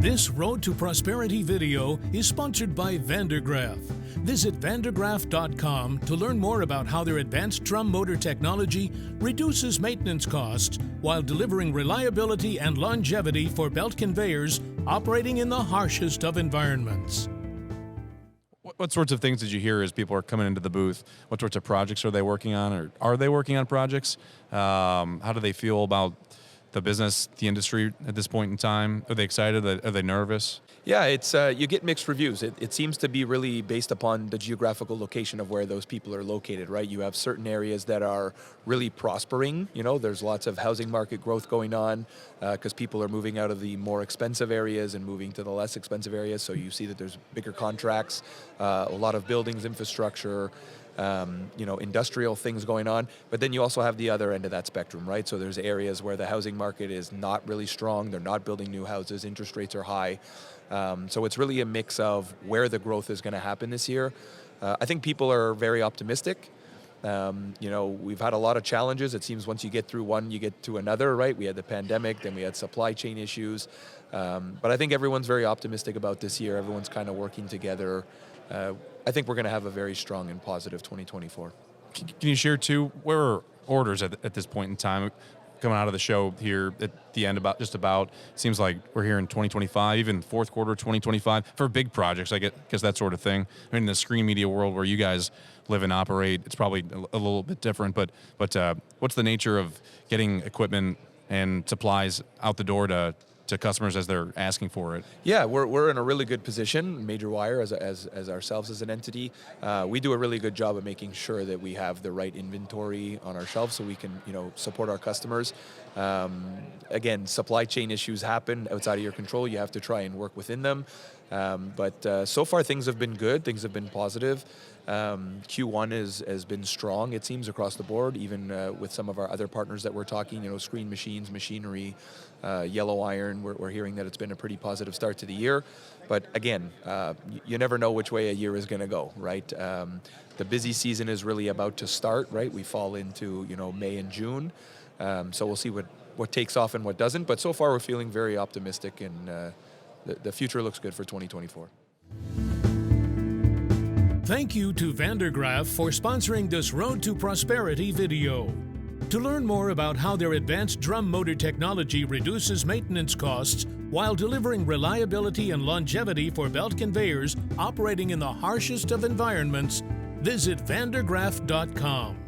This Road to Prosperity video is sponsored by Graaf. Visit vandergraaf.com to learn more about how their advanced drum motor technology reduces maintenance costs while delivering reliability and longevity for belt conveyors operating in the harshest of environments. What sorts of things did you hear as people are coming into the booth? What sorts of projects are they working on, or are they working on projects? How do they feel about the business, the industry at this point in time? Are they excited? Are they nervous? Yeah, it's you get mixed reviews. It seems to be really based upon the geographical location of where those people are located, right? You have certain areas that are really prospering. You know, there's lots of housing market growth going on because people are moving out of the more expensive areas and moving to the less expensive areas. So you see that there's bigger contracts, a lot of buildings, infrastructure, industrial things going on. But then you also have the other end of that spectrum, right? So there's areas where the housing market is not really strong. They're not building new houses. Interest rates are high. So it's really a mix of where the growth is going to happen this year. I think people are very optimistic. We've had a lot of challenges. It seems once you get through one, you get to another, right? We had the pandemic, then we had supply chain issues. But I think everyone's very optimistic about this year. Everyone's kind of working together. I think we're going to have a very strong and positive 2024. Can you share, too, where are orders at this point in time? Coming out of the show here at the end, it seems like we're here in 2025, even fourth quarter 2025, for big projects, I guess that sort of thing. I mean, in the screen media world where you guys live and operate, it's probably a little bit different, but what's the nature of getting equipment and supplies out the door to customers as they're asking for it? Yeah, we're in a really good position. Major Wire, as ourselves as an entity, we do a really good job of making sure that we have the right inventory on our shelves so we can, support our customers. Again, supply chain issues happen outside of your control. You have to try and work within them. But so far things have been good. Things have been positive. Q1 has been strong, it seems, across the board, even with some of our other partners that we're talking, screen machines, machinery, yellow iron. We're hearing that it's been a pretty positive start to the year. But again, you never know which way a year is going to go, right? The busy season is really about to start, right? We fall into, May and June. So we'll see what takes off and what doesn't. But so far we're feeling very optimistic, and the future looks good for 2024. Thank you to Graaf for sponsoring this Road to Prosperity video. To learn more about how their advanced drum motor technology reduces maintenance costs while delivering reliability and longevity for belt conveyors operating in the harshest of environments, visit vandergraaf.com.